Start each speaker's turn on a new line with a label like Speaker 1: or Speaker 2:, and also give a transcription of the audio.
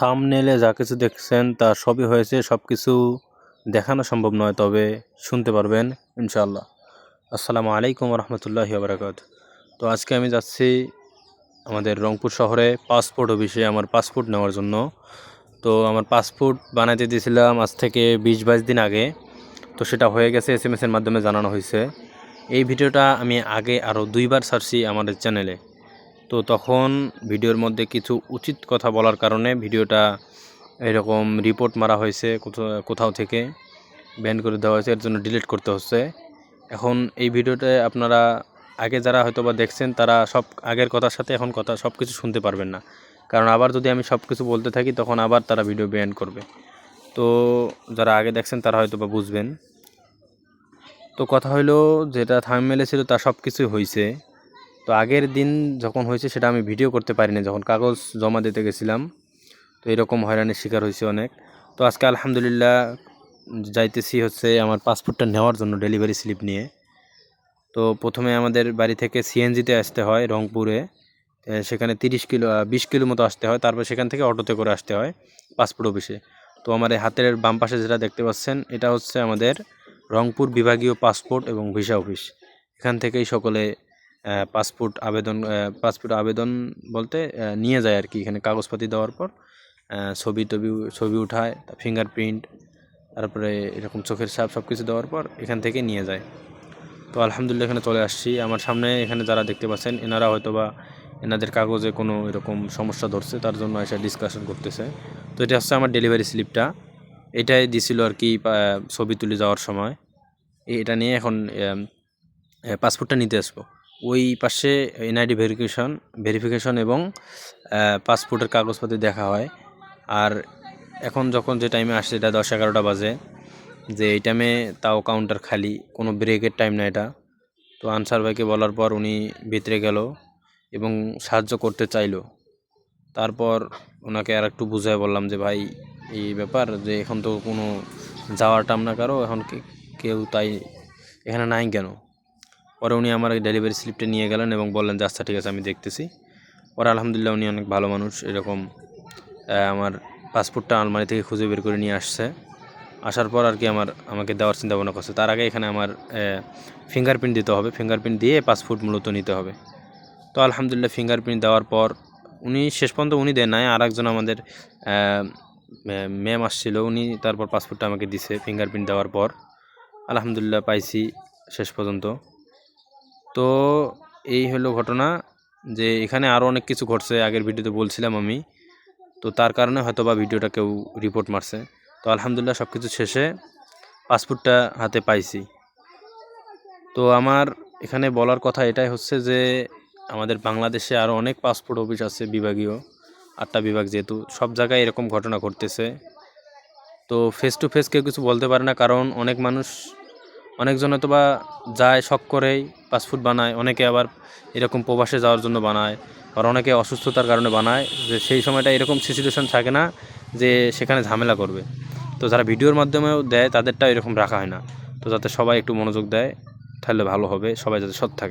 Speaker 1: থাম্বনেইলে যা কিছু দেখছেন তা সবই হয়েছে, সব কিছু দেখানো সম্ভব নয়, তবে শুনতে পারবেন ইনশাআল্লাহ। আসসালামু আলাইকুম রহমতুল্লাহি ওয়া বারাকাতুহু। তো আজকে আমি যাচ্ছি আমাদের রংপুর শহরে পাসপোর্ট অফিসে আমার পাসপোর্ট নেওয়ার জন্য। তো আমার পাসপোর্ট বানাতে দিয়েছিলাম আজ থেকে 20-22 দিন আগে। তো সেটা হয়ে গেছে, SMS এর মাধ্যমে জানানো হয়েছে। এই ভিডিওটা আমি আগে আরও 2বার ছাড়ছি আমাদের চ্যানেলে। তো তখন ভিডিওর মধ্যে কিছু উচিত কথা বলার কারণে ভিডিওটা এরকম রিপোর্ট মারা হয়েছে, কোথাও থেকে ব্যান করে দেওয়া হয়েছে, এর জন্য ডিলিট করতে হচ্ছে। এখন এই ভিডিওতে আপনারা আগে যারা হয়তো বা দেখছেন তারা সব আগের কথার সাথে এখন কথা সব কিছু শুনতে পারবেন না, কারণ আবার যদি আমি সব কিছু বলতে থাকি তখন আবার তারা ভিডিও ব্যান করবে। তো যারা আগে দেখছেন তারা হয়তো বা বুঝবেন। তো কথা হলো, যেটা থাম্বনেইলে ছিল তা সব কিছুই হয়েছে। তো আগের দিন যখন হয়েছে সেটা আমি ভিডিও করতে পারিনি, যখন কাগজ জমা দিতে গেছিলাম। তো এরকম হয়রানির শিকার হয়েছে অনেক। তো আজকে আলহামদুলিল্লাহ যাইতেছি হচ্ছে আমার পাসপোর্টটা নেওয়ার জন্য ডেলিভারি স্লিপ নিয়ে। তো প্রথমে আমাদের বাড়ি থেকে সিএনজিতে আসতে হয় রংপুরে, সেখানে 20 কিলো মতো আসতে হয়। তারপর সেখান থেকে অটোতে করে আসতে হয় পাসপোর্ট অফিসে। তো আমার এই হাতের বাম পাশে যেটা দেখতে পাচ্ছেন এটা হচ্ছে আমাদের রংপুর বিভাগীয় পাসপোর্ট এবং ভিসা অফিস। এখান থেকেই সকলে পাসপোর্ট আবেদন বলতে নিয়ে যায় আর কি। এখানে কাগজপাতি দেওয়ার পর ছবি উঠায়, ফিঙ্গারপ্রিন্ট, তারপরে এরকম চোখের ছাপ সব কিছু দেওয়ার পর এখান থেকে নিয়ে যায়। তো আলহামদুলিল্লাহ এখানে চলে আসছি। আমার সামনে এখানে যারা দেখতে পাচ্ছেন এনারা হয়তো বা এনাদের কাগজে কোনো এরকম সমস্যা ধরছে, তার জন্য এসে ডিসকাশন করতেছে। তো এটা হচ্ছে আমার ডেলিভারি স্লিপটা, এটাই দিছিল আর কি ছবি তুলে যাওয়ার সময়। এটা নিয়ে এখন পাসপোর্টটা নিতে আসবো। ওই পাশে এনআইডি ভেরিফিকেশন এবং পাসপোর্টের কাগজপাতি দেখা হয়। আর এখন যখন যে টাইমে আসছে এটা 10-11টা বাজে, যে এই টাইমে তাও কাউন্টার খালি, কোনো ব্রেকের টাইম না এটা। তো আনসার ভাইকে বলার পর উনি ভিতরে গেল এবং সাহায্য করতে চাইলো। তারপর ওনাকে আর একটু বুঝায় বললাম যে ভাই এই ব্যাপার, যে এখন তো কোনো যাওয়ার টাইম না কারো, এখন কেউ তাই এখানে নাই কেন। পরে উনি আমার ডেলিভারি স্লিপটা নিয়ে গেলেন এবং বললেন যে আচ্ছা ঠিক আছে আমি দেখতেছি। পরে আলহামদুলিল্লাহ উনি অনেক ভালো মানুষ, এরকম আমার পাসপোর্টটা আলমারি থেকে খুঁজে বের করে নিয়ে আসছে। আসার পর আর কি আমাকে দেওয়ার চিন্তা ভাবনা করছে। তার আগে এখানে আমার ফিঙ্গারপ্রিন্ট দিতে হবে, ফিঙ্গারপ্রিন্ট দিয়ে পাসপোর্ট মূলত নিতে হবে। তো আলহামদুলিল্লাহ ফিঙ্গারপ্রিন্ট দেওয়ার পর উনি শেষ পর্যন্ত উনি দেন নাই, আর একজন আমাদের ম্যাম আসছিল, উনি তারপর পাসপোর্টটা আমাকে দিছে ফিঙ্গারপ্রিন্ট দেওয়ার পর। আলহামদুলিল্লাহ পাইছি শেষ পর্যন্ত। তো এই হলো ঘটনা, যে এখানে আরও অনেক কিছু ঘটছে, আগের ভিডিওতে বলছিলাম আমি। তো তার কারণে হয়তো বা ভিডিওটা কেউ রিপোর্ট মারছে। তো আলহামদুলিল্লাহ সব কিছু শেষে পাসপোর্টটা হাতে পাইছি। তো আমার এখানে বলার কথা এটাই হচ্ছে যে আমাদের বাংলাদেশে আরও অনেক পাসপোর্ট অফিস আছে বিভাগীয়, 8টা বিভাগ, যেহেতু সব জায়গায় এরকম ঘটনা ঘটতেছে। তো ফেস টু ফেস কেউ কিছু বলতে পারে না, কারণ অনেকজন হয়তো বা যায় শখ করেই পাসপোর্ট বানায়, অনেকে আবার এরকম প্রবাসে যাওয়ার জন্য বানায়, আর অনেকে অসুস্থতার কারণে বানায়, যে সেই সময়টা এরকম সিচুয়েশন থাকে না যে সেখানে ঝামেলা করবে। তো যারা ভিডিওর মাধ্যমেও দেয় তাদেরটা এরকম রাখা হয় না। তো যাতে সবাই একটু মনোযোগ দেয় তাহলে ভালো হবে, সবাই যাতে সৎ থাকে।